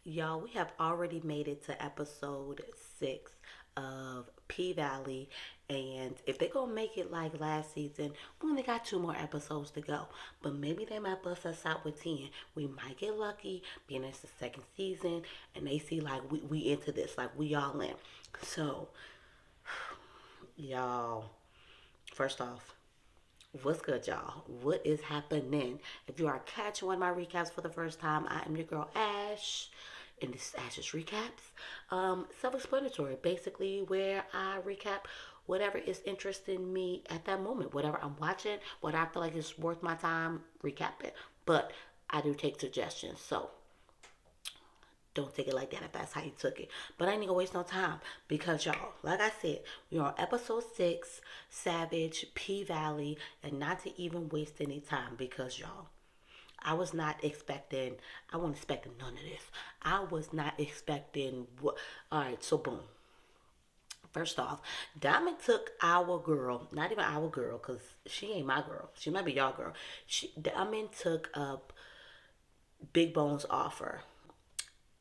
Y'all, we have already made it to episode 6 of P Valley. And if they're going to make it like last season, we only got 2 more episodes to go. But maybe they might bust us out with 10. We might get lucky, being it's the second season, and they see like we into this, like we all in. So, y'all, first off, what's good, y'all? What is happening? If you are catching one of my recaps for the first time, I am your girl Ash, and this is Ash's recaps. Self-explanatory, basically, where I recap whatever is interesting me at that moment, whatever I'm watching, what I feel like is worth my time recapping. But I do take suggestions, so don't take it like that if that's how you took it. But I ain't gonna waste no time because y'all, like I said, we're on episode 6, Savage, P Valley, and not to even waste any time because y'all, I was not expecting, I wasn't expecting none of this. I was not expecting what. All right, so boom. First off, Diamond took our girl, not even our girl, because she ain't my girl. She might be y'all girl. Diamond took up Big Bone's offer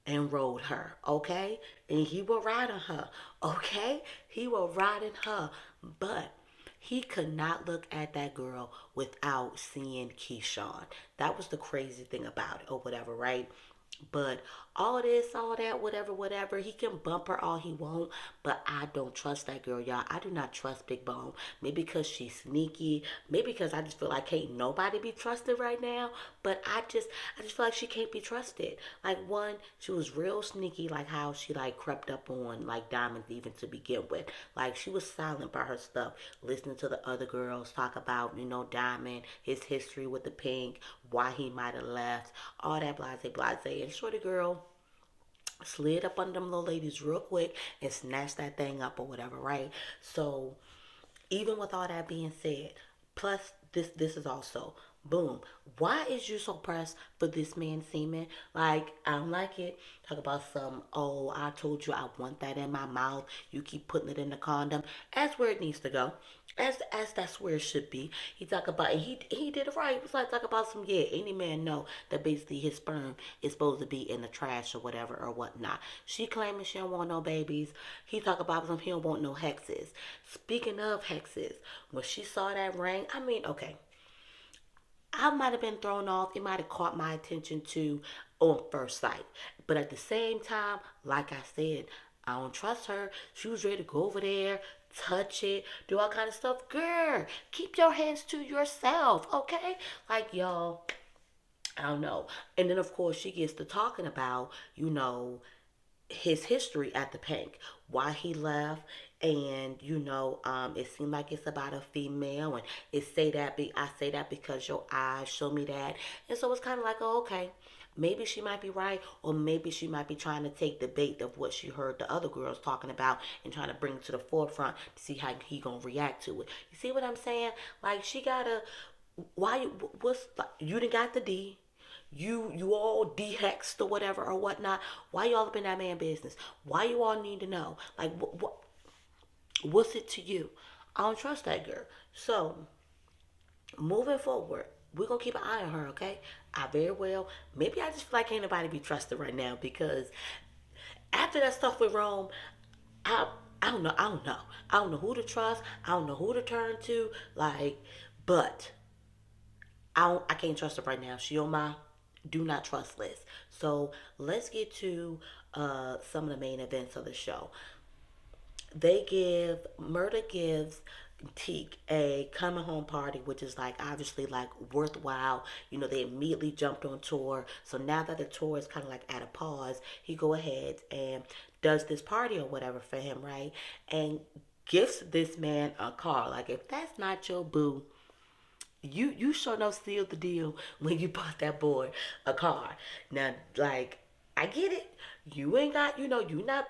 and rode her, okay? And he will ride on her, okay? He will ride in her. But he could not look at that girl without seeing Keyshawn. That was the crazy thing about it, or whatever, right? But all this, all that, whatever, whatever, he can bump her all he want. But I don't trust that girl, y'all. I do not trust Big Bone. Maybe because she's sneaky. Maybe because I just feel like can't nobody be trusted right now. But I just feel like she can't be trusted. Like one, she was real sneaky, like how she like crept up on like Diamond even to begin with. Like she was silent about her stuff, listening to the other girls talk about Diamond, his history with the Pink, why he might have left, all that blase blase. And shorty girl slid up under them little ladies real quick and snatched that thing up or whatever, right? So even with all that being said, plus this is also boom. Why is you so pressed for this man semen? Like I don't like it. Talk about some. Oh, I told you I want that in my mouth. You keep putting it in the condom. That's where it needs to go. As that's where it should be. He talk about he did it right. He was like talk about some any man know that basically his sperm is supposed to be in the trash or whatever or whatnot. She claiming she don't want no babies. He talk about some he don't want no hexes. Speaking of hexes, when she saw that ring, I mean, okay, I might have been thrown off. It might have caught my attention too on first sight. But at the same time, like I said, I don't trust her. She was ready to go over there, touch it, do all kind of stuff. Girl, keep your hands to yourself, okay? Like y'all, I don't know. And then of course she gets to talking about, his history at the Pink, why he left, and it seemed like it's about a female, and I say that because your eyes show me that, and so it's kind of like, oh, okay, maybe she might be right, or maybe she might be trying to take the bait of what she heard the other girls talking about and trying to bring it to the forefront to see how he gonna react to it. You see what I'm saying? Like she gotta, why? What's you didn't got the D? You all de-hexed or whatever or whatnot. Why y'all up in that man business? Why you all need to know? Like what's it to you? I don't trust that girl. So moving forward, we're gonna keep an eye on her, okay? I very well maybe I just feel like ain't nobody be trusted right now because after that stuff with Rome, I I don't know, I don't know. I don't know who to trust, I don't know who to turn to, like, but I can't trust her right now. She on my do not trust list. So let's get to some of the main events of the show. Murder gives Teak a coming home party, which is like obviously like worthwhile. They immediately jumped on tour. So now that the tour is kind of like at a pause, he go ahead and does this party or whatever for him, right? And gifts this man a car. Like if that's not your boo, you sure enough sealed the deal when you bought that boy a car. Now, like, I get it. You ain't got, you not,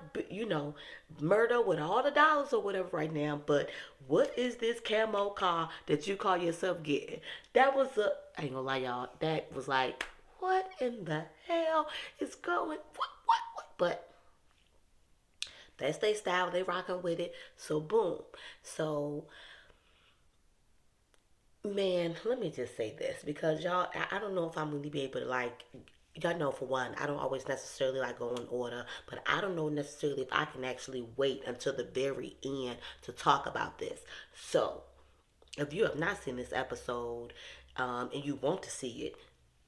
murder with all the dollars or whatever right now. But what is this camo car that you call yourself getting? That was I ain't gonna lie, y'all. That was like, what in the hell is going? What? But that's their style. They rocking with it. So boom. So man, let me just say this because y'all, I don't know if I'm going to be able to like y'all know, for one, I don't always necessarily like go in order, but I don't know necessarily if I can actually wait until the very end to talk about this. So, if you have not seen this episode, and you want to see it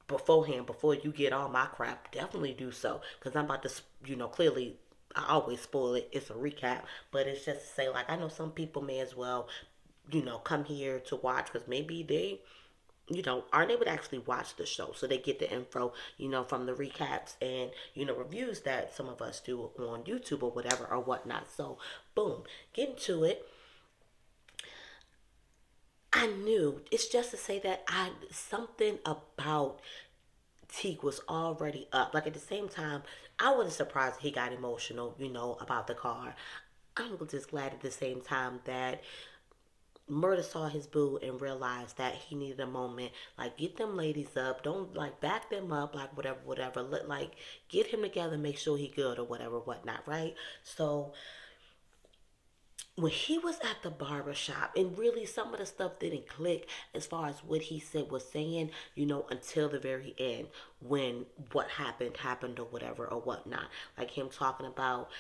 beforehand, before you get all my crap, definitely do so. Because I'm about to, clearly, I always spoil it. It's a recap, but it's just to say, like, I know some people may as well, come here to watch because maybe they aren't able to actually watch the show. So they get the info, from the recaps and, reviews that some of us do on YouTube or whatever or whatnot. So, boom, get into it. I knew it's just to say that something about Teak was already up. Like at the same time, I wasn't surprised he got emotional, about the car. I'm just glad at the same time that Murder saw his boo and realized that he needed a moment. Like, get them ladies up. Don't, like, back them up. Like, whatever, whatever. Like, get him together. Make sure he good or whatever, whatnot, right? So, when he was at the barber shop, and really some of the stuff didn't click as far as what he said was saying, until the very end, when what happened or whatever or whatnot. Like him talking about,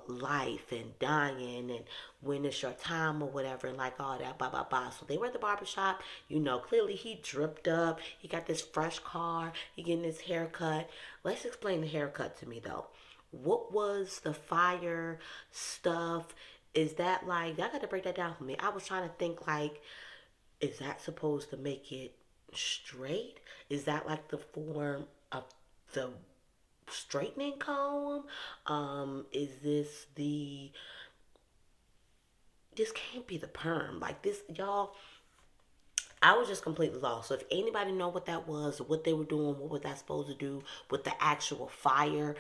life and dying and when it's your time or whatever, and like all that, blah blah blah. So they were at the barber shop. Clearly he dripped up. He got this fresh car. He getting his haircut. Let's explain the haircut to me though. What was the fire stuff? Is that like, I got to break that down for me. I was trying to think like, is that supposed to make it straight? Is that like the form of the straightening comb? Is this the, this can't be the perm. Like this, y'all, I was just completely lost. So if anybody know what that was, what they were doing, what was that supposed to do with the actual fire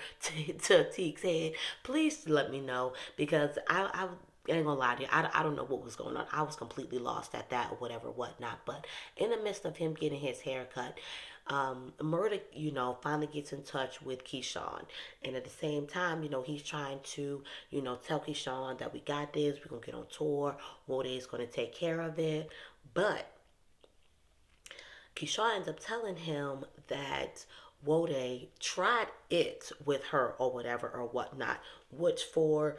to Teek's head, please let me know because I ain't gonna lie to you. I don't know what was going on. I was completely lost at that or whatever, whatnot. But in the midst of him getting his hair cut, Murder, finally gets in touch with Keyshawn. And at the same time, he's trying to, tell Keyshawn that we got this, we're gonna get on tour, Wode is gonna take care of it. But Keyshawn ends up telling him that Wode tried it with her or whatever or whatnot, which for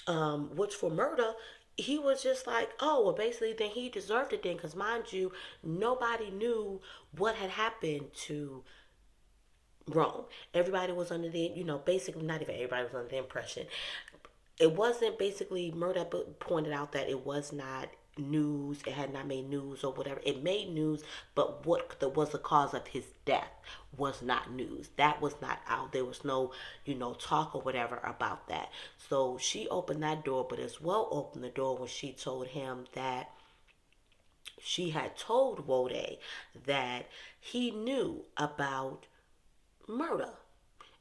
Murder, he was just like, oh, well, basically, then he deserved it then, because mind you, nobody knew what had happened to Rome. Everybody was under the, basically, not even everybody was under the impression. It wasn't basically, Murder pointed out that it was not news. It had not made news or whatever. It made news, but what was the cause of his death was not news. That was not out. There was no, talk or whatever about that. So she opened that door, but as well opened the door when she told him that she had told Wode that he knew about Murder.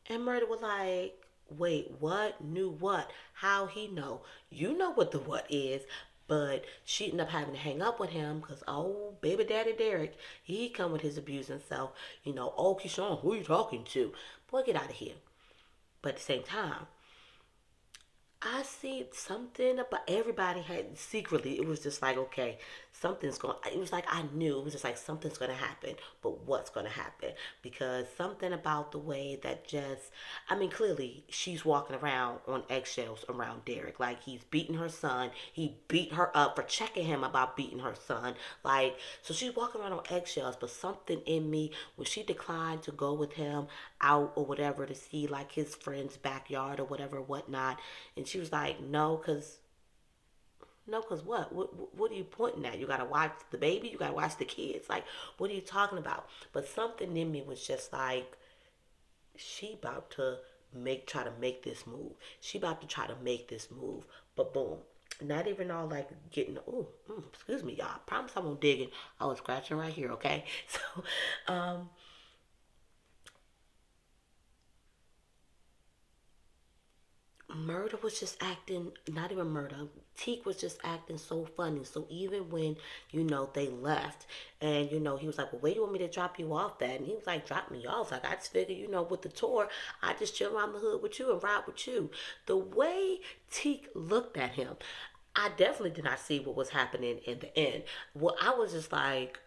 And Murder was like, wait, what? Knew what? How he know? You know what the what is. But she ended up having to hang up with him because, oh, baby daddy Derek, he come with his abusing self. Oh, Keyshawn, who are you talking to? Boy, get out of here. But at the same time, I see something about everybody had secretly. It was just like, okay, something's going. It was like I knew. It was just like something's going to happen, but what's going to happen? Because something about the way that just, I mean, clearly she's walking around on eggshells around Derek. Like he's beating her son. He beat her up for checking him about beating her son. Like so, she's walking around on eggshells. But something in me when she declined to go with him out or whatever to see like his friend's backyard or whatever, whatnot, and she was like, no, because no, cause what? What are you pointing at? You gotta watch the baby. You gotta watch the kids. Like, what are you talking about? But something in me was just like, she about to try to make this move. She about to try to make this move. But boom, not even all like getting. Oh, excuse me, y'all. I promise I won't dig it. I was scratching right here. Okay, so Murder was just acting, not even Murder. Teak was just acting so funny. So even when, they left and, he was like, well, where do you want me to drop you off at? And he was like, drop me off. Like, I just figured, with the tour, I just chill around the hood with you and ride with you. The way Teak looked at him, I definitely did not see what was happening in the end. Well, I was just like,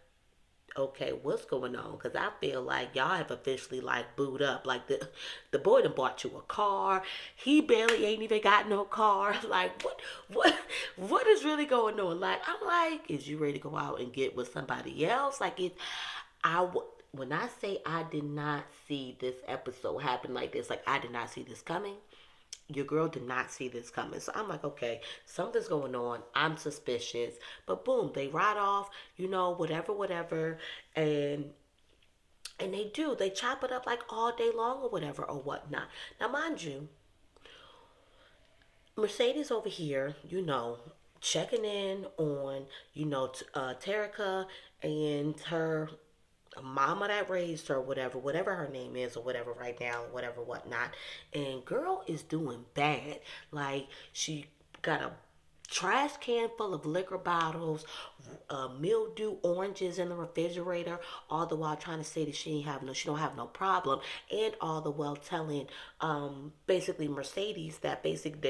okay, what's going on? Because I feel like y'all have officially like booed up. Like the boy done bought you a car. He barely ain't even got no car. Like what what is really going on? Like I'm like, is you ready to go out and get with somebody else? Like it, when I say I did not see this episode happen like this, like I did not see this coming. Your girl did not see this coming. So I'm like, okay, something's going on. I'm suspicious. But boom, they ride off, whatever, whatever. And they do. They chop it up like all day long or whatever or whatnot. Now, mind you, Mercedes over here, checking in on, Terica and her mama that raised her, whatever her name is or whatever right now, whatever, whatnot. And girl is doing bad. Like she got a trash can full of liquor bottles, mildew oranges in the refrigerator, all the while trying to say that she don't have no problem, and all the while telling, basically Mercedes that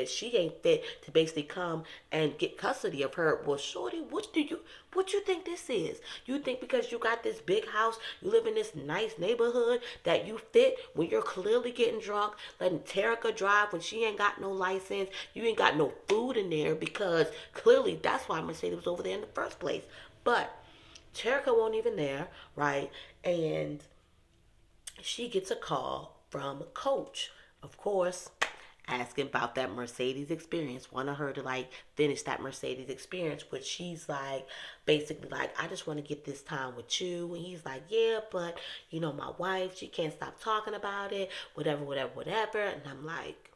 she ain't fit to basically come and get custody of her. Well, shorty, what you think this is? You think because you got this big house, you live in this nice neighborhood that you fit when you're clearly getting drunk, letting Terica drive when she ain't got no license, you ain't got no food in there because clearly that's why Mercedes was over there in the first place. But Terica won't even there, right? And she gets a call from Coach, of course, asking about that Mercedes experience, wanting her to like finish that Mercedes experience, but she's like basically like, I just want to get this time with you. And he's like, yeah, but my wife, she can't stop talking about it, whatever, whatever, whatever. And I'm like,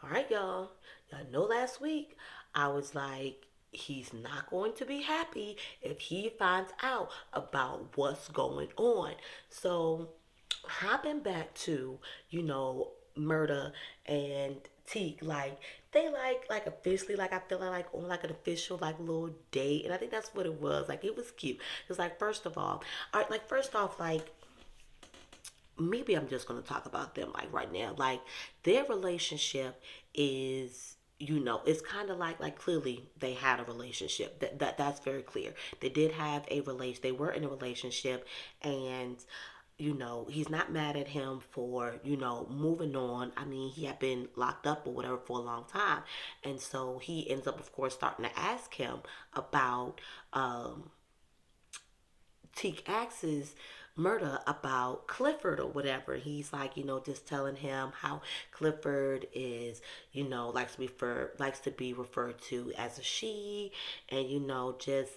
all right, y'all. Y'all know last week I was like, he's not going to be happy if he finds out about what's going on. So, hopping back to, Murda and Teak, like they like officially, like I feel like on like an official like little date, and I think that's what it was. Like it was cute. It's like first of all right, like first off, like maybe I'm just gonna talk about them like right now. Like their relationship is, it's kind of like clearly they had a relationship. That's very clear. They did have a relation. They were in a relationship, and he's not mad at him for moving on. I mean, he had been locked up or whatever for a long time, and so he ends up, of course, starting to ask him about Teak asks Murda about Clifford or whatever. He's like, just telling him how Clifford is, likes to be referred to as a she, and just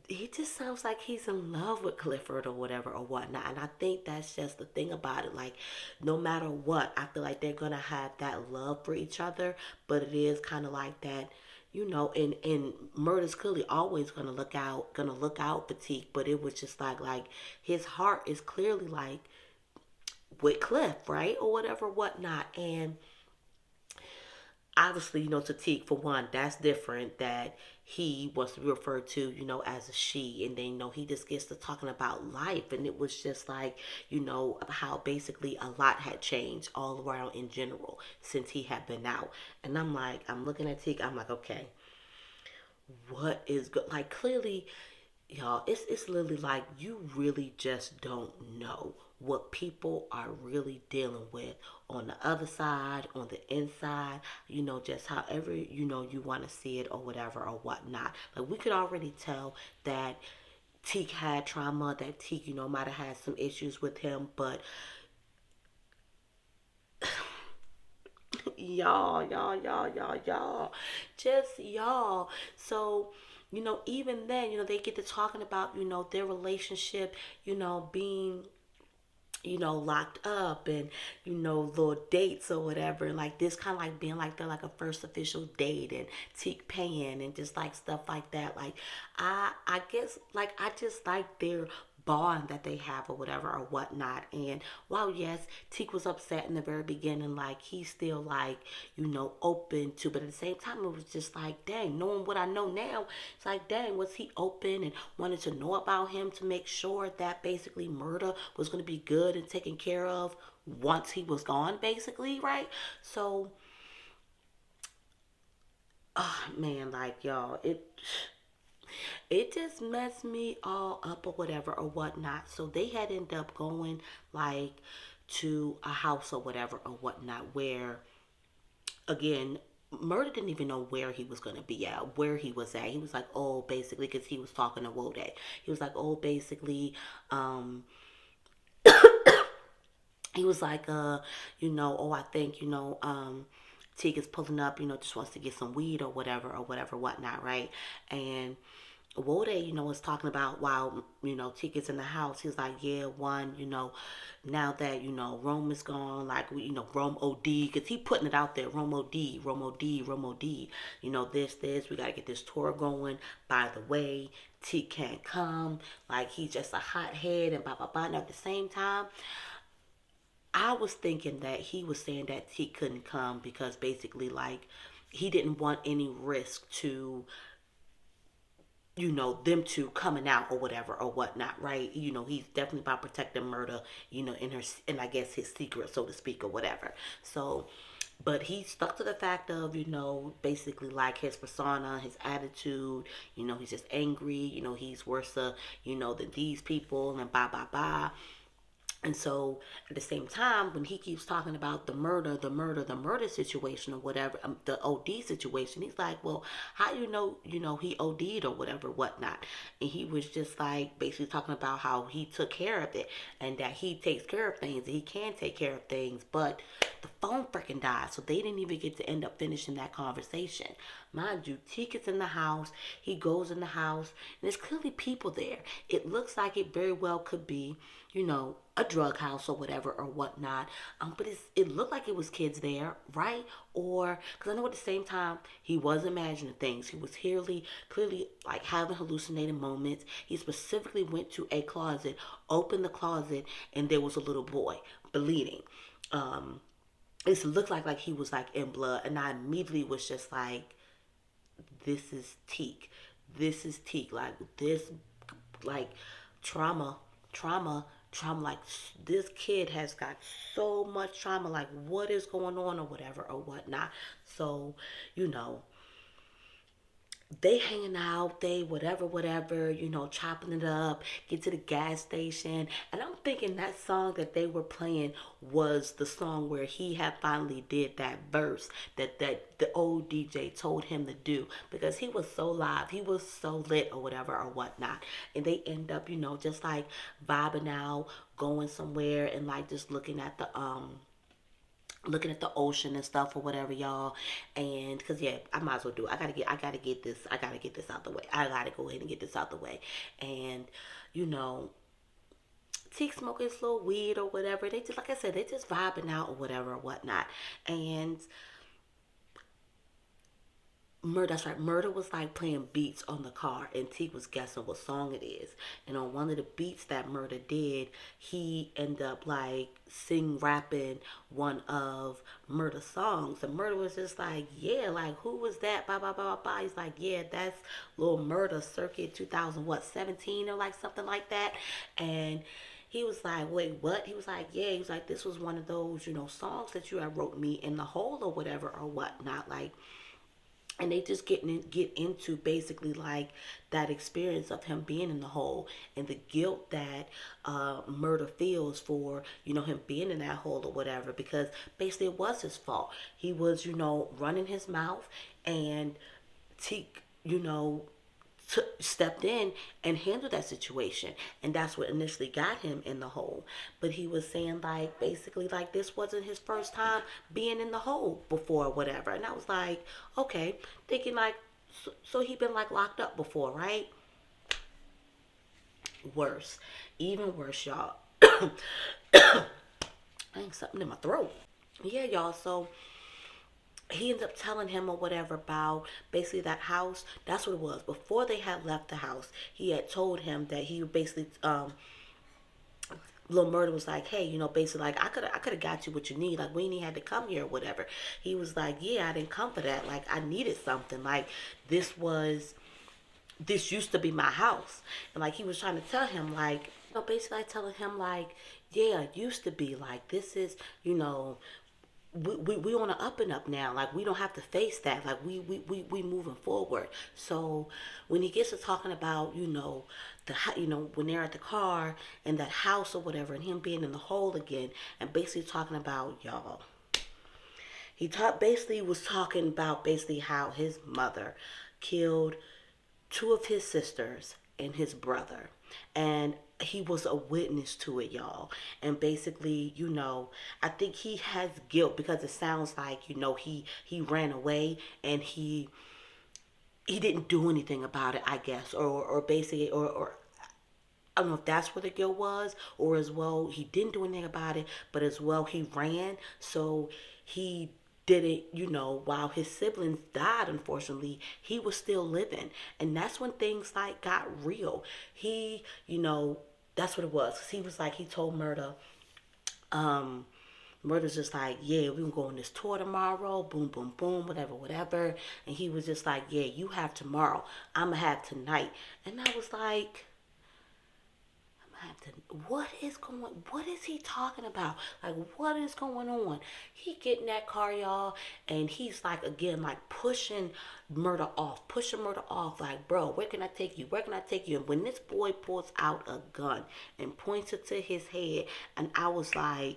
he just sounds like he's in love with Clifford or whatever or whatnot. And I think that's just the thing about it. Like, no matter what, I feel like they're gonna have that love for each other. But it is kind of like that, and Murder's clearly always gonna look out for Teak. But it was just like his heart is clearly like with Cliff, right? Or whatever, whatnot. And obviously, Tatik, for one, that's different that he wants to be referred to, as a she. And then, he just gets to talking about life. And it was just like, how basically a lot had changed all around in general since he had been out. And I'm looking at Tik, I'm like, okay, what is good? Like, clearly, y'all, it's literally like you really just don't know what people are really dealing with on the other side, on the inside, just however you want to see it or whatever or whatnot. Like we could already tell that Teak had trauma, that Teak, might have had some issues with him, but y'all, just y'all. So, even then, they get to talking about, their relationship, being locked up and, little dates or whatever. And like this kind of like being like they're like a first official date and Teak paying and just like stuff like that. Like, I guess like I just like their bond that they have or whatever or whatnot. And while yes, Teak was upset in the very beginning, like he's still like, open to, but at the same time it was just like, dang, knowing what I know now, it's like, dang, was he open and wanted to know about him to make sure that basically Murda was going to be good and taken care of once he was gone, basically, right? So, oh man, like y'all, It just messed me all up or whatever or whatnot. So they had ended up going like to a house or whatever or whatnot where again Murder didn't even know where he was going to be at, where he was at. He was like, oh, basically, because he was talking to Wode. He was like, oh, basically, um, he was like, oh, I think, Teague is pulling up, just wants to get some weed or whatever, whatnot, right? And Wode, was talking about while, Teague is in the house, he's like, yeah, one, now that, Rome is gone, like, Rome OD, because he putting it out there, Rome OD, Rome OD, Rome OD, this, we got to get this tour going. By the way, Teague can't come, like, he's just a hothead and blah, blah, blah. And at the same time, I was thinking that he was saying that he couldn't come because basically, like, he didn't want any risk to, them two coming out or whatever or whatnot, right? He's definitely about protecting Murder, in her, and I guess his secret, so to speak, or whatever. So, but he stuck to the fact of, basically like his persona, his attitude, he's just angry, he's worse, than these people and blah, blah, blah. And so at the same time, when he keeps talking about the murder situation or whatever, the OD situation, he's like, well, how he OD'd or whatever, whatnot. And he was just like basically talking about how he took care of it and that he takes care of things and he can take care of things, but the phone freaking died. So they didn't even get to end up finishing that conversation. Mind you, Teak is in the house. He goes in the house and there's clearly people there. It looks like it very well could be, a drug house or whatever or whatnot. But it looked like it was kids there, right? Or because I know at the same time he was imagining things. He was clearly like having hallucinating moments. He specifically went to a closet, opened the closet, and there was a little boy bleeding. It looked like he was like in blood, and I immediately was just like, this is Teak. This is Teak. Like this, like trauma, trauma, trauma. Like this kid has got so much trauma. Like what is going on or whatever or whatnot. So, you know, they hanging out, they whatever, chopping it up, get to the gas station. And I'm thinking that song that they were playing was the song where he had finally did that verse that the old DJ told him to do because he was so live, he was so lit or whatever or whatnot. And they end up, just like vibing out, going somewhere and like just looking at the ocean and stuff or whatever, y'all. And because yeah, I might as well do it. I gotta get this out the way. I gotta go ahead and get this out the way. And you know Teak smoking his little weed or whatever, they just, like I said, they just vibing out or whatever or whatnot. And Murder was like playing beats on the car, and T was guessing what song it is. And on one of the beats that Murder did, he ended up like rapping one of Murder's songs. And Murder was just like, yeah, like who was that? Blah blah blah blah. He's like, yeah, that's Little Murder Circuit 2000 what 17 or like something like that. And he was like, wait, what? He was like, yeah. He was like, this was one of those, songs that you had wrote me in the hole or whatever or whatnot. Like, and they just get into basically like that experience of him being in the hole and the guilt that Murder feels for him being in that hole or whatever, because basically it was his fault. He was running his mouth, and Teak stepped in and handled that situation, and that's what initially got him in the hole. But he was saying like basically like this wasn't his first time being in the hole before or whatever. And I was like, okay, thinking like, so he been like locked up before, right? Worse, even worse, y'all. I ain't something in my throat. Yeah, y'all. So he ends up telling him or whatever about basically that house. That's what it was. Before they had left the house, he had told him that he basically Little Murder was like, hey, basically like I could have got you what you need. Like we ain't had to come here or whatever. He was like, yeah, I didn't come for that. Like I needed something. Like this used to be my house. And like he was trying to tell him like, basically like telling him like, yeah, it used to be like this is, we on an up and up now. Like we don't have to face that. Like we moving forward. So when he gets to talking about, when they're at the car and that house or whatever, and him being in the hole again, and basically talking about y'all. Basically was talking about basically how his mother killed two of his sisters and his brother, and he was a witness to it, y'all. And basically, I think he has guilt because it sounds like, he ran away and he didn't do anything about it, I guess, or basically, or I don't know if that's where the guilt was, or as well, he didn't do anything about it, but as well, he ran. So he did it, while his siblings died, unfortunately, he was still living. And that's when things like got real. That's what it was. He was like, he told um, Murder's just like, yeah, we can go on this tour tomorrow, boom, boom, boom, whatever, whatever. And he was just like, yeah, you have tomorrow, I'm gonna have tonight. And I was like, what is he talking about? Like, what is going on? He get in that car, y'all, and he's like, again, like pushing Murder off, like, bro, where can I take you? Where can I take you? And when this boy pulls out a gun and points it to his head, and I was like,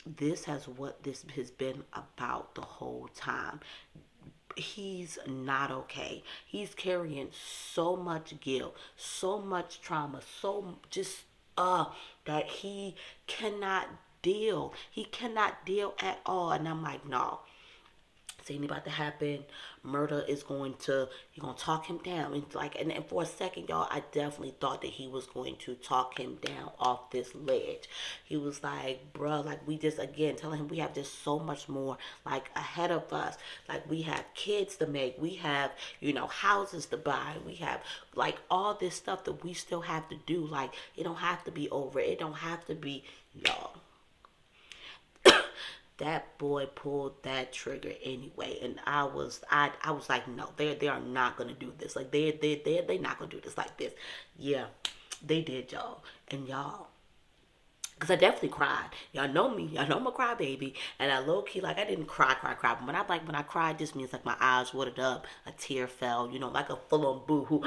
this has what this has been about the whole time. He's not okay. He's carrying so much guilt, so much trauma, so just that he cannot deal. He cannot deal at all. And I'm like, no, it's ain't about to happen. Murder is going to, you're going to talk him down. And for a second, y'all, I definitely thought that he was going to talk him down off this ledge. He was like, bruh, like, we just, again, telling him we have just so much more, like, ahead of us. Like, we have kids to make. We have, houses to buy. We have, like, all this stuff that we still have to do. Like, it don't have to be over. It don't have to be, y'all. That boy pulled that trigger anyway, and I was like, no, they are not gonna do this. Like they not gonna do this like this. Yeah, they did, y'all. And y'all, because I definitely cried. Y'all know me. Y'all know I'm a crybaby. And I low key, like, I didn't cry. But when I cried, just means like my eyes watered up, a tear fell, like a full on boo hoo.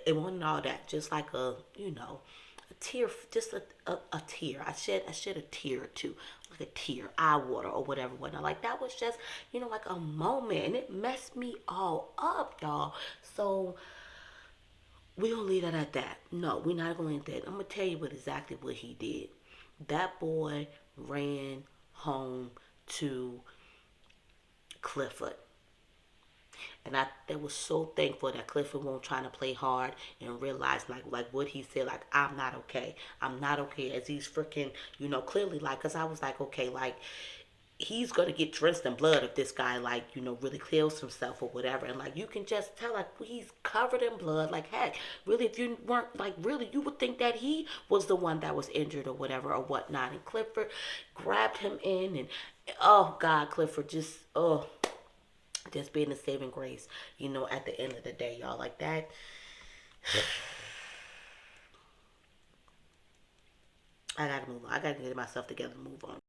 It wasn't all that. Just like a tear, just a tear. I shed a tear or two, like a tear, eye water or whatever. Like that was just, like a moment, and it messed me all up, y'all. So we gonna leave that at that. No, we're not gonna leave that. I'm gonna tell you exactly what he did. That boy ran home to Clifford. And I was so thankful that Clifford won't trying to play hard and realize like what he said, like, I'm not okay. I'm not okay, as he's freaking, clearly, like, because I was like, okay, like, he's gonna get drenched in blood if this guy, like, really kills himself or whatever. And like, you can just tell, like, he's covered in blood. Like, heck, really, if you weren't, like, really, you would think that he was the one that was injured or whatever or whatnot. And Clifford grabbed him in, and oh God, Clifford just being a saving grace, at the end of the day, y'all. Like that. I gotta move on. I gotta get myself together and move on.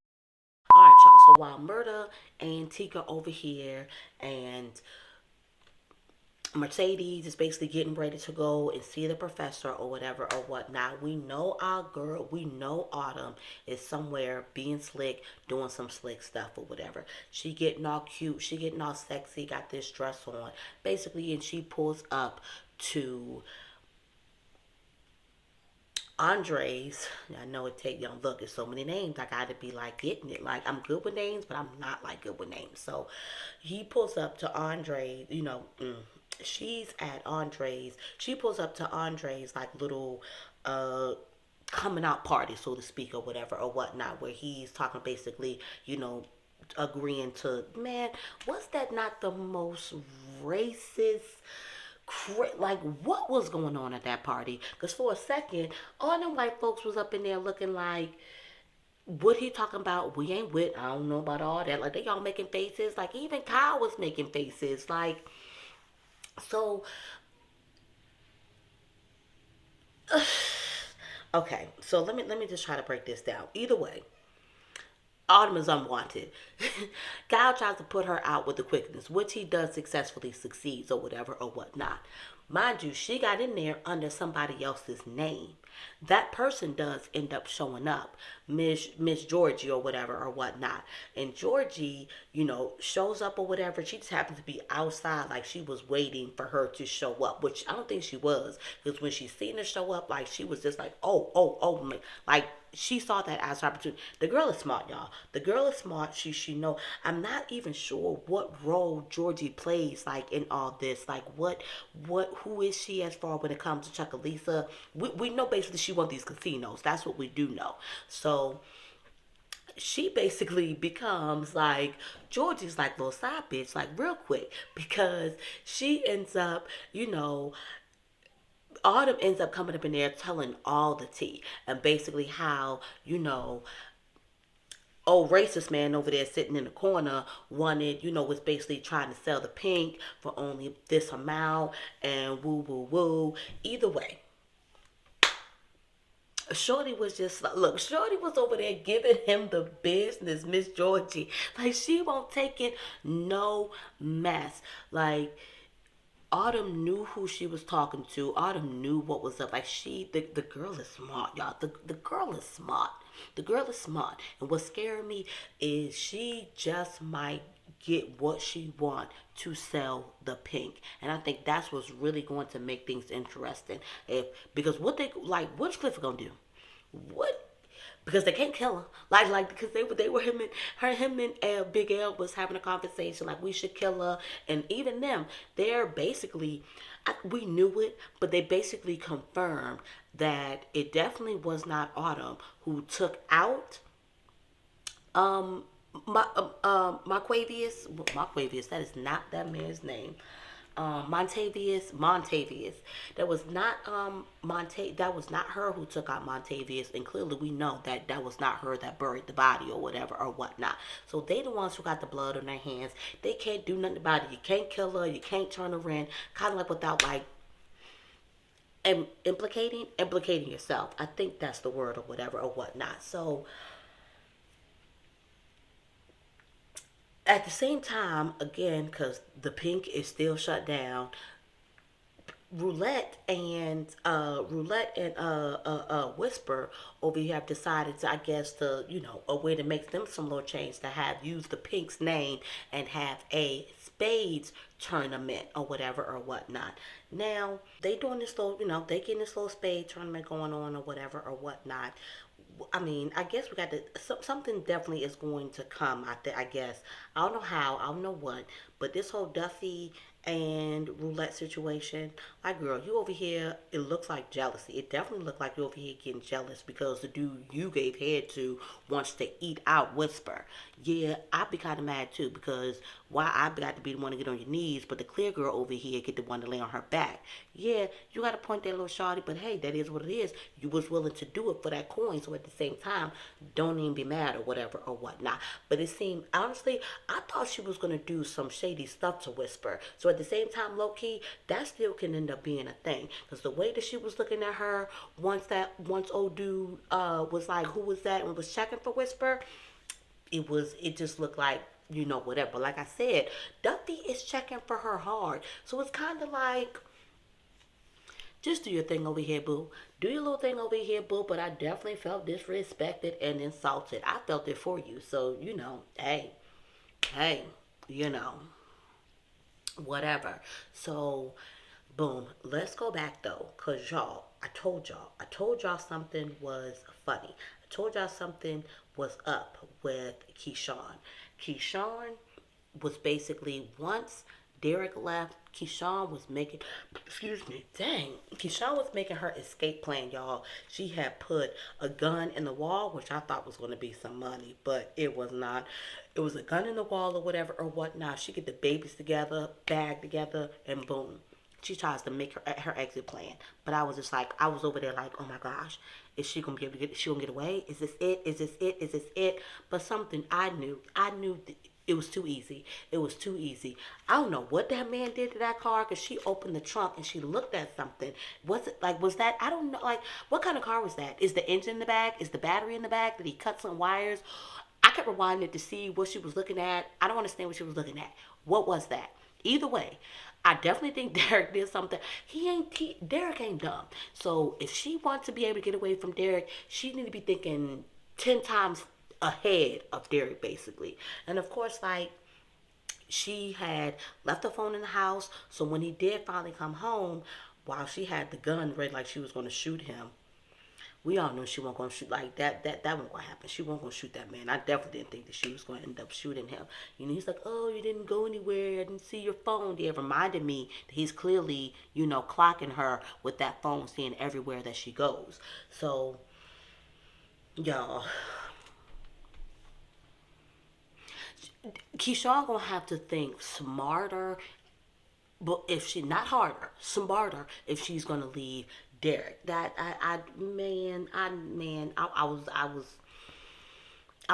All right, y'all. So while Murda and Tika over here, and Mercedes is basically getting ready to go and see the professor or whatever or whatnot, we know our girl, we know Autumn is somewhere being slick, doing some slick stuff or whatever. She getting all cute, she getting all sexy, got this dress on, basically, and she pulls up to Andres. I know it take young look. It's so many names. I gotta be like getting it. Like, I'm good with names, but I'm not like good with names. So he pulls up to Andre. She's at Andres. She pulls up to Andres like little coming out party, so to speak, or whatever or whatnot, where he's talking basically, agreeing to, man, was that not the most racist, like, what was going on at that party? Because for a second, all them white folks was up in there looking like, what he talking about? We ain't with. I don't know about all that. Like, they all making faces. Like, even Kyle was making faces. Like, so, okay. So let me just try to break this down. Either way, Autumn is unwanted. Kyle tries to put her out with the quickness, which he does successfully succeeds or whatever or whatnot. Mind you, she got in there under somebody else's name. That person does end up showing up, Miss Georgie or whatever or whatnot. And Georgie, shows up or whatever. She just happens to be outside, like she was waiting for her to show up, which I don't think she was, because when she seen her show up, like she was just like, oh, oh, oh, like she saw that as an opportunity. The girl is smart, y'all. The girl is smart. She know. I'm not even sure what role Georgie plays like in all this. Like who is she as far when it comes to Chuckalisa? We know basically she wants these casinos. That's what we do know. So she basically becomes like Georgie's like little side bitch, like real quick, because she ends up, Autumn ends up coming up in there telling all the tea and basically how, old racist man over there sitting in the corner wanted, was basically trying to sell the pink for only this amount and woo woo woo. Either way, Shorty was just like, look, Shorty was over there giving him the business, Miss Georgie. Like, she won't take it no mess. Like, Autumn knew who she was talking to. Autumn knew what was up. Like the girl is smart, y'all. The girl is smart. The girl is smart. And what's scaring me is she just might get what she want to sell the pink. And I think that's what's really going to make things interesting. Because what's Clifford gonna do? What because they can't kill her. Like because they were him and Big L was having a conversation like we should kill her, and even them they're basically we knew it, but they basically confirmed that it definitely was not Autumn who took out um Marquavius. That is not that man's name. Montavious. That was not that was not her who took out Montavious, and clearly we know that that was not her that buried the body or whatever or whatnot. So they the ones who got the blood on their hands. They can't do nothing about it. You can't kill her. You can't turn her in. Kind of like without like implicating yourself. I think that's the word or whatever or whatnot. So at the same time, again, because the pink is still shut down, Whisper over here have decided to, I guess, to a way to make them some little change to have use the Pink's name and have a spades tournament or whatever or whatnot. Now they doing this little, they getting this little spade tournament going on or whatever or whatnot. I mean, I guess we got to something definitely is going to come. I guess I don't know how, I don't know what, but this whole Duffy and roulette situation, like girl, you over here. It looks like jealousy. It definitely looked like you over here getting jealous because the dude you gave head to wants to eat out Whisper. Yeah, I'd be kind of mad too because why I got to be the one to get on your knees, but the clear girl over here get the one to lay on her back. Yeah, you got to point that little shawty, but hey, that is what it is. You was willing to do it for that coin, so at the same time, don't even be mad or whatever or whatnot. But it seemed, honestly, I thought she was going to do some shady stuff to Whisper. So at the same time, low key, that still can end up being a thing. Because the way that she was looking at her, once old dude was like, who was that, and was checking for Whisper, it just looked like, whatever. Like I said, Duffy is checking for her hard. So it's kind of like, just do your thing over here, boo. Do your little thing over here, boo. But I definitely felt disrespected and insulted. I felt it for you. So, hey, you know, whatever. So, boom. Let's go back though. Because I told y'all something was funny. I told y'all something was up with Keyshawn. Keyshawn was basically once Derek left, Keyshawn was making, excuse me, dang, Keyshawn was making her escape plan, y'all. She had put a gun in the wall, which I thought was going to be some money, but it was not. It was a gun in the wall or whatever or whatnot. She get the babies together, bag together, and boom. She tries to make her exit plan, but I was just like, I was over there like, oh my gosh, is she gonna be able to get? Is she gonna get away? Is this it? Is this it? Is this it? But something I knew it was too easy. It was too easy. I don't know what that man did to that car because she opened the trunk and she looked at something. Was it like, was that, I don't know, like, what kind of car was that? Is the engine in the back? Is the battery in the back? Did he cut some wires? I kept rewinding it to see what she was looking at. I don't understand what she was looking at. What was that? Either way, I definitely think Derek did something. Derek ain't dumb. So if she wants to be able to get away from Derek, she need to be thinking 10 times ahead of Derek, basically. And of course, like, she had left the phone in the house, so when he did finally come home, while she had the gun ready, like she was going to shoot him, we all knew she wasn't going to shoot like that. That wasn't going to happen. She wasn't going to shoot that man. I definitely didn't think that she was going to end up shooting him. You know, he's like, "Oh, you didn't go anywhere. I didn't see your phone." It reminded me that he's clearly, clocking her with that phone, seeing everywhere that she goes. So, y'all, Keyshawn gonna have to think smarter, but if she not harder, smarter if she's gonna leave Derek. That I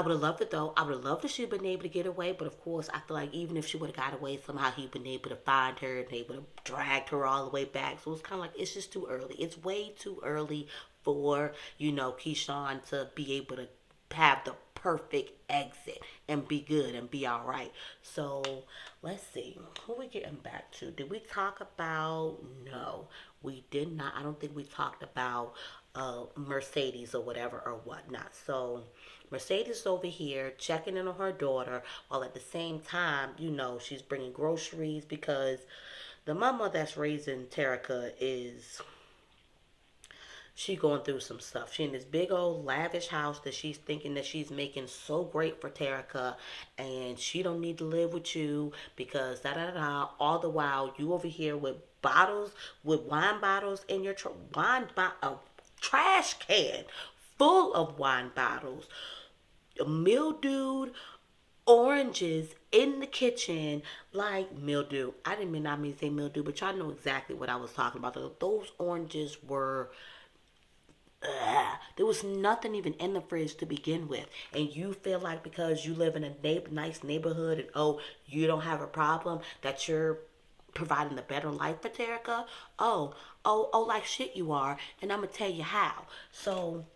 would have loved it though. I would have loved if she'd been able to get away, but of course, I feel like even if she would have got away, somehow he'd been able to find her and they would have dragged her all the way back. So it's kind of like it's just too early. It's way too early for Keyshawn to be able to have the perfect exit and be good and be all right. So let's see. Who we getting back to? Did we talk about? No, we did not. I don't think we talked about Mercedes or whatever or whatnot. So Mercedes is over here checking in on her daughter while at the same time, she's bringing groceries because the mama that's raising Terica is she going through some stuff. She in this big old lavish house that she's thinking that she's making so great for Terica, and she don't need to live with you because da da da. All the while you over here with bottles, with wine bottles in your a trash can full of wine bottles, mildewed oranges in the kitchen, like mildew. I didn't mean not mean to say mildew, but y'all know exactly what I was talking about. Those oranges were there was nothing even in the fridge to begin with, and you feel like because you live in a nice neighborhood and you don't have a problem that you're providing a better life for Terica. Like shit you are, and I'm gonna tell you how. So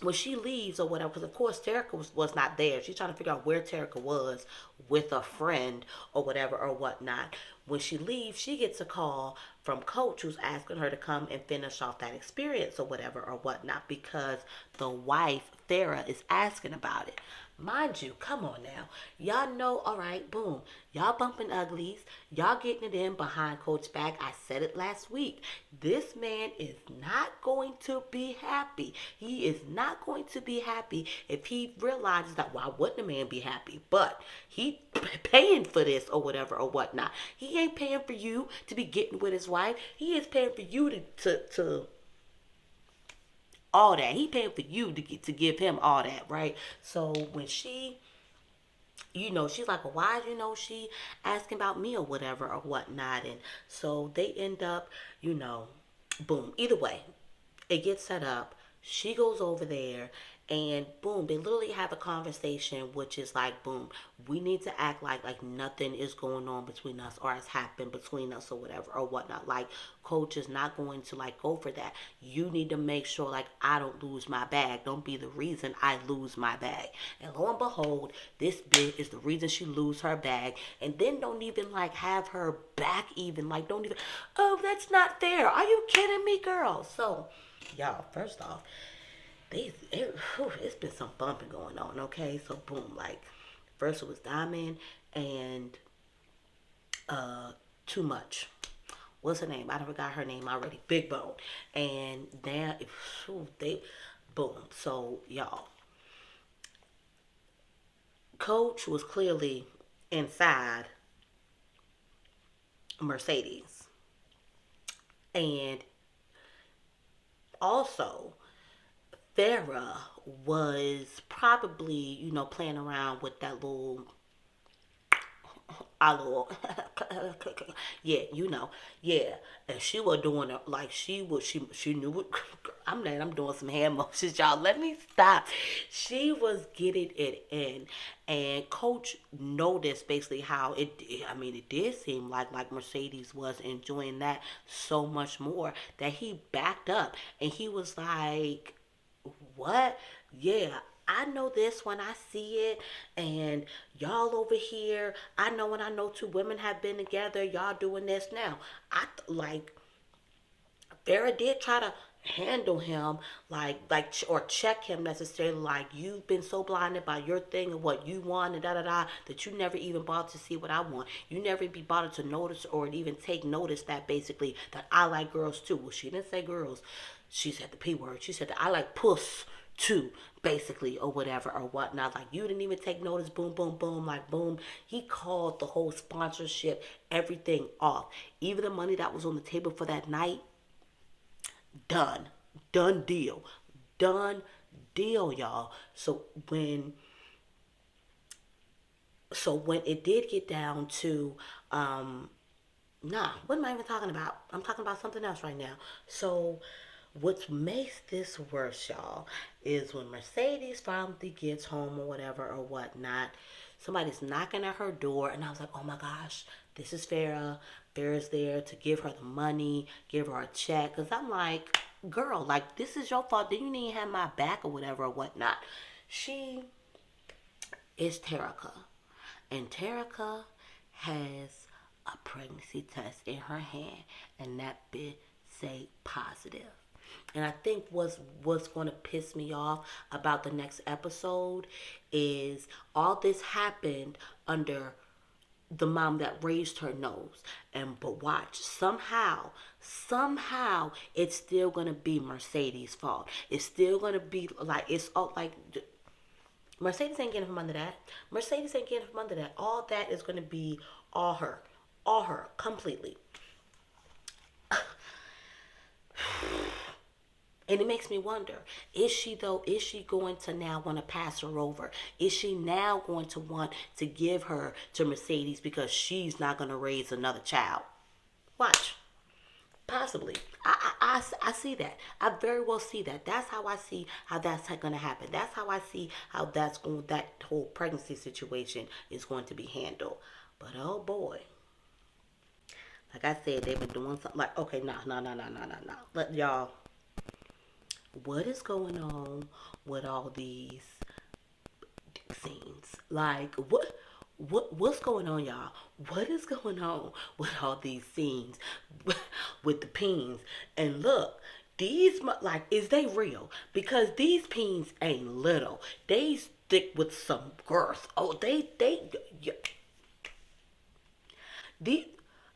when she leaves or whatever, because of course Terica was not there. She's trying to figure out where Terica was with a friend or whatever or whatnot. When she leaves, she gets a call from Coach who's asking her to come and finish off that experience or whatever or whatnot because the wife, Farah, is asking about it. Mind you, come on now. Y'all know, all right, boom. Y'all bumping uglies. Y'all getting it in behind Coach back. I said it last week. This man is not going to be happy. He is not going to be happy if he realizes that, why wouldn't a man be happy? But he paying for this or whatever or whatnot. He ain't paying for you to be getting with his wife. He is paying for you to all that. He paying for you to give him all that, right? So when she, she's like, well, why, she asking about me or whatever or whatnot. And so they end up, boom. Either way, it gets set up. She goes over there and boom, they literally have a conversation, which is like, boom, we need to act like nothing is going on between us or has happened between us or whatever or whatnot. Like, Coach is not going to like go for that. You need to make sure like I don't lose my bag. Don't be the reason I lose my bag. And lo and behold, this bitch is the reason she lose her bag. And then don't even like have her back even. Like, don't even, oh, that's not fair. Are you kidding me, girl? So y'all, first off, it's been some bumping going on, okay? So boom, like first it was Diamond and Too Much. What's her name? I forgot her name already. Big Bone. And then they boom. So y'all, Coach was clearly inside Mercedes. And also Farah was probably, playing around with that little, our little, yeah, yeah. And she was doing it like she knew it. I'm doing some hand motions, y'all. Let me stop. She was getting it in, and Coach noticed basically how it. I mean, it did seem like Mercedes was enjoying that so much more that he backed up and he was like, what? Yeah, I know this when I see it, and y'all over here, I know when I know two women have been together, y'all doing this now. Like Farrah did try to handle him or check him necessarily, like, you've been so blinded by your thing and what you want and da da da that you never even bothered to see what I want. You never be bothered to notice or even take notice that basically that I like girls too. Well, she didn't say girls, she said the P word. She said that I like puss too, basically, or whatever or whatnot. Like, you didn't even take notice. Boom, boom, boom. Like, boom. He called the whole sponsorship, everything off. Even the money that was on the table for that night, done. Done deal. Done deal, y'all. So when it did get down to what am I even talking about? I'm talking about something else right now. So what makes this worse, y'all, is when Mercedes finally gets home or whatever or whatnot, somebody's knocking at her door, and I was like, oh my gosh, this is Farrah. Farrah's there to give her the money, give her a check. Because I'm like, girl, like, this is your fault. Then you need to have my back or whatever or whatnot. She is Terica. And Terica has a pregnancy test in her hand, and that bit say positive. And I think what's going to piss me off about the next episode is all this happened under the mom that raised her nose. And but watch, somehow it's still gonna be Mercedes' fault. It's still gonna be like, it's all like, Mercedes ain't getting from under that. Mercedes ain't getting from under that. All that is gonna be all her. All her. Completely. And it makes me wonder, is she going to now want to pass her over? Is she now going to want to give her to Mercedes because she's not going to raise another child? Watch. Possibly. I see that. I very well see that. That's how I see how that's going to happen. That's how I see how that whole pregnancy situation is going to be handled. But oh boy. Like I said, they've been doing something like, okay, no. Let y'all, what is going on with all these scenes? Like, what's going on, y'all? What is going on with all these scenes with the peens? And look, these, like, is they real? Because these peens ain't little. They stick with some girth. Oh, these,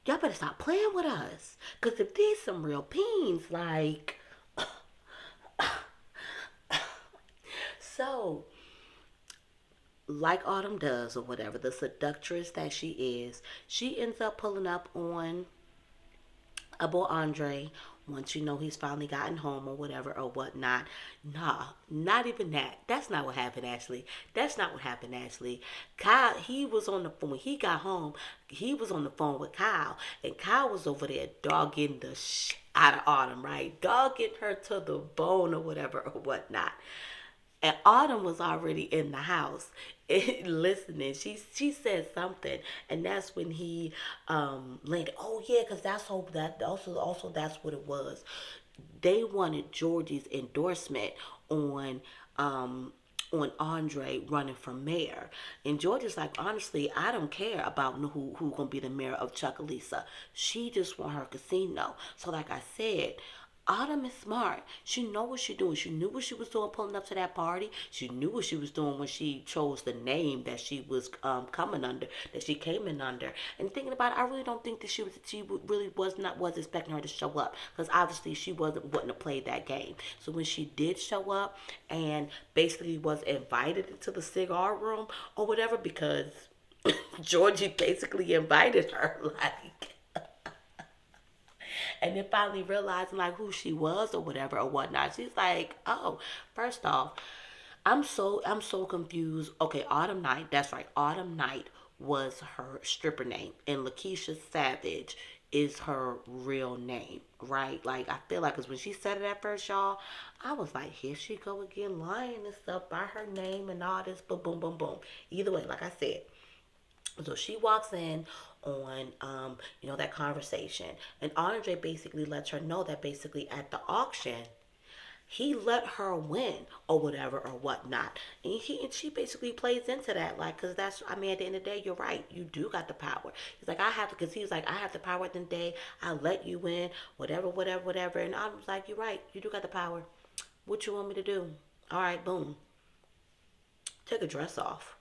y'all better stop playing with us. Cause if these some real peens, like, so, like Autumn does or whatever, the seductress that she ends up pulling up on a boy Andre once you know he's finally gotten home or whatever or whatnot. Nah, not even that. That's not what happened, Ashley. That's not what happened, Ashley. Kyle, he was on the phone. When he got home, he was on the phone with Kyle. And Kyle was over there dogging the out of Autumn, right? Dogging her to the bone or whatever or whatnot. And Autumn was already in the house listening. She said something, and that's when he landed. Oh yeah, because that also that's what it was. They wanted Georgie's endorsement on on Andre running for mayor. And Georgia's like, honestly, I don't care about who gonna be the mayor of Chuckalisa. She just want her casino. So like I said, Autumn is smart. She know what she doing. She knew what she was doing pulling up to that party. She knew what she was doing when she chose the name that she was coming under, that she came in under. And thinking about it, I really don't think that she really was expecting her to show up, because obviously she wouldn't have played that game. So when she did show up and basically was invited into the cigar room or whatever, because Georgie basically invited her, like, and then finally realizing like who she was or whatever or whatnot. She's like, oh, first off, I'm so confused. Okay, Autumn Night, that's right. Autumn Night was her stripper name, and Lakeisha Savage is her real name, right? Like, I feel like, because when she said it at first, y'all, I was like, here she go again, lying and stuff by her name and all this, but boom, boom, boom. Either way, like I said, so she walks in on, that conversation, and Andre basically lets her know that basically at the auction, he let her win or whatever or whatnot, and she basically plays into that, like, because that's, I mean, at the end of the day, you're right, you do got the power. He's like, I have to, because he was like, I have the power at the end of the day, I let you win, whatever, whatever, whatever. And I was like, you're right, you do got the power. What you want me to do? All right, boom, take a dress off.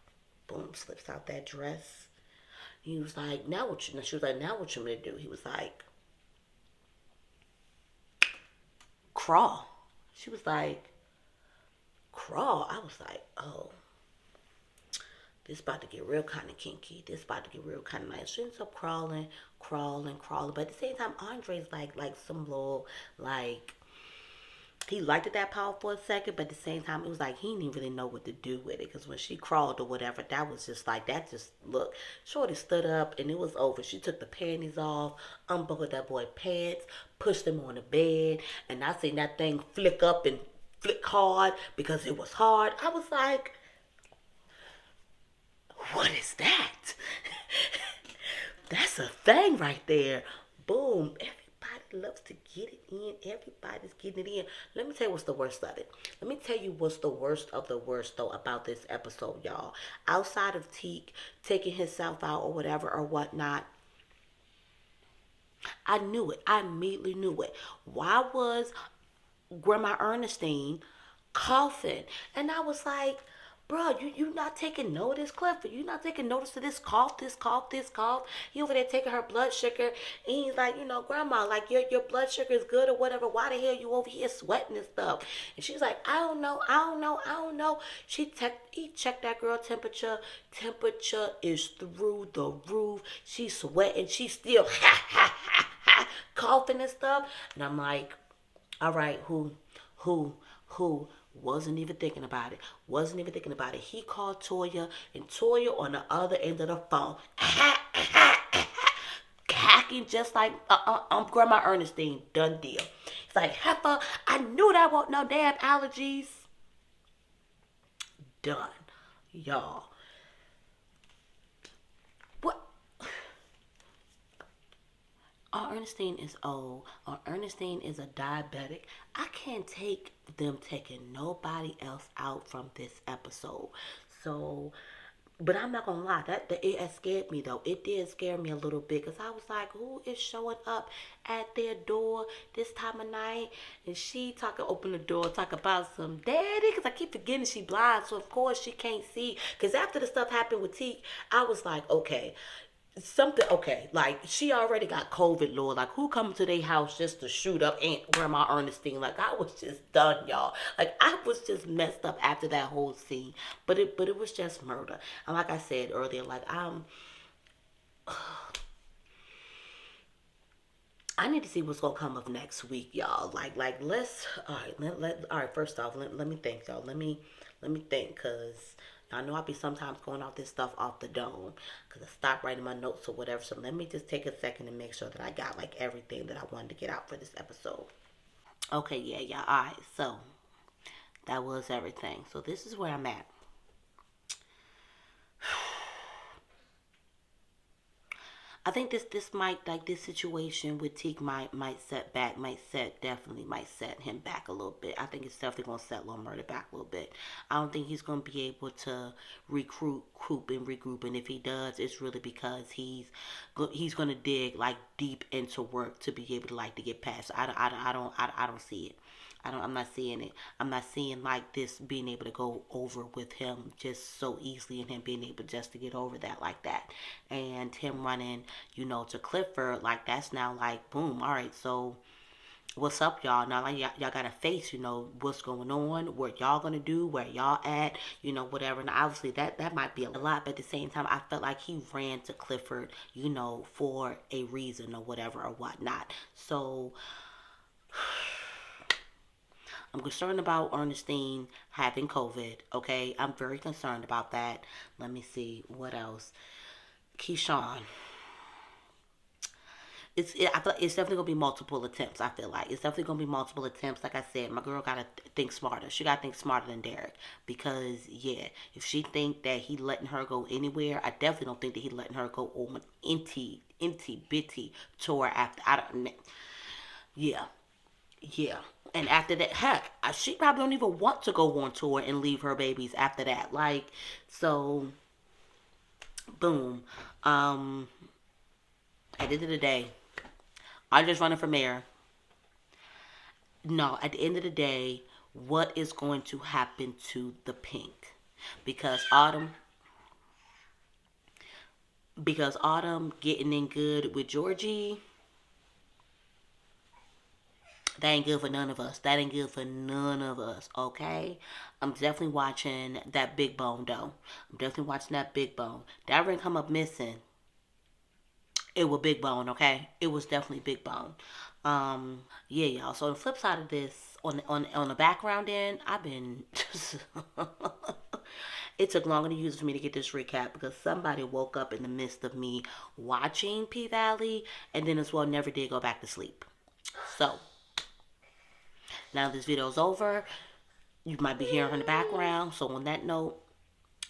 Boom, slips out that dress. He was like, now what you? She was like, now what you want me to do? He was like, crawl. She was like, crawl. I was like, oh, this about to get real kind of kinky. This about to get real kind of nice. She ends up crawling, crawling, crawling. But at the same time, Andre's like some little, like, he liked it that power for a second, but at the same time, it was like he didn't really know what to do with it. Because when she crawled or whatever, that was just like, that just, look, Shorty stood up and it was over. She took the panties off, unbuckled that boy pants, pushed him on the bed, and I seen that thing flick up and flick hard because it was hard. I was like, what is that? That's a thing right there. Boom. Everybody loves to get it in. Everybody's getting it in. Let me tell you what's the worst of it. Let me tell you what's the worst of the worst, though, about this episode, y'all. Outside of Teak taking himself out or whatever or whatnot, I knew it. I immediately knew it. Why was Grandma Ernestine coughing? And I was like, bro, you not taking notice, Clifford. You not taking notice of this cough, this cough, this cough. He over there taking her blood sugar. And he's like, Grandma, like your blood sugar is good or whatever. Why the hell you over here sweating and stuff? And she's like, I don't know, I don't know, I don't know. He checked that girl temperature. Temperature is through the roof. She's sweating. She's still coughing and stuff. And I'm like, all right, who wasn't even thinking about it. Wasn't even thinking about it. He called Toya, and Toya on the other end of the phone, hacking just like Grandma Ernestine. Done deal. It's like, Heifer, I knew that wasn't no damn allergies. Done, y'all. What? Ernestine is old. Ernestine is a diabetic. I can't take them taking nobody else out from this episode. So, but I'm not gonna lie, that it has scared me though. It did scare me a little bit because I was like, who is showing up at their door this time of night? And she talking, open the door, talk about some daddy, because I keep forgetting she blind, so of course she can't see. Because after the stuff happened with Teak, I was like, okay, something, okay, like she already got COVID, Lord. Like, who come to their house just to shoot up Aunt Grandma Ernestine? Like, I was just done, y'all. Like, I was just messed up after that whole scene. But it was just murder. And like I said earlier, like, I need to see what's gonna come of next week, y'all. Like let's, all right, all right. First off, let me think, y'all. Let me think, cause I know I be sometimes going off this stuff off the dome, cause I stopped writing my notes or whatever. So let me just take a second and make sure that I got like everything that I wanted to get out for this episode. Okay, yeah, yeah. All right, so that was everything. So this is where I'm at. I think this might, like, this situation with Teak might set back, definitely might set him back a little bit. I think it's definitely gonna set Lil Murder back a little bit. I don't think he's gonna be able to regroup, and if he does, it's really because he's gonna dig like deep into work to be able to, like, to get past. I don't see it. I'm not seeing it. I'm not seeing like this being able to go over with him just so easily, and him being able just to get over that like that. And him running, to Clifford, like, that's now like, boom, all right, so what's up, y'all? Now, like, y'all gotta face, what's going on, what y'all gonna do, where y'all at, whatever. And obviously that might be a lot, but at the same time, I felt like he ran to Clifford, for a reason or whatever or whatnot. So I'm concerned about Ernestine having COVID. Okay, I'm very concerned about that. Let me see what else. Keyshawn. I feel like it's definitely gonna be multiple attempts. I feel like it's definitely gonna be multiple attempts. Like I said, my girl gotta think smarter. She gotta think smarter than Derek, because yeah, if she think that he letting her go anywhere, I definitely don't think that he letting her go on inty bitty tour after. I don't. Yeah, yeah. And after that, heck, she probably don't even want to go on tour and leave her babies after that. Like, so, boom. Um, at the end of the day, I just running for mayor. No, at the end of the day, what is going to happen to the pink? Because Autumn getting in good with Georgie, that ain't good for none of us. That ain't good for none of us, okay? I'm definitely watching that big bone though. I'm definitely watching that big bone. That ring come up missing. It was big bone, okay? It was definitely big bone. Yeah, y'all. So on the flip side of this, on the background end, I've been it took longer to use for me to get this recap because somebody woke up in the midst of me watching P Valley and then as well never did go back to sleep. So now this video's over. You might be hearing her in the background. So on that note,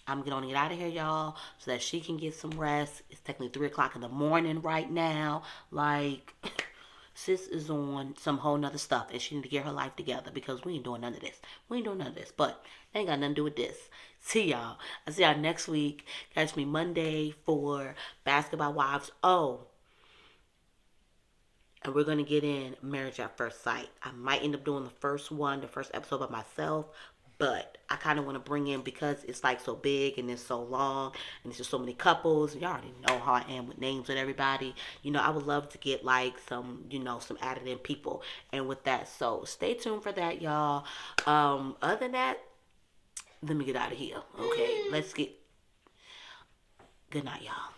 I'm gonna get out of here, y'all, so that she can get some rest. It's technically 3 o'clock in the morning right now. Like, sis is on some whole nother stuff, and she need to get her life together because we ain't doing none of this. We ain't doing none of this, but it ain't got nothing to do with this. See y'all. I see y'all next week. Catch me Monday for Basketball Wives. Oh, and we're gonna get in Marriage at First Sight. I might end up doing the first episode by myself, but I kind of want to bring in because it's like so big and it's so long and it's just so many couples. You already know how I am with names with everybody. I would love to get like some added in people. And with that, so stay tuned for that, y'all. Other than that, let me get out of here. Okay, let's get. Good night, y'all.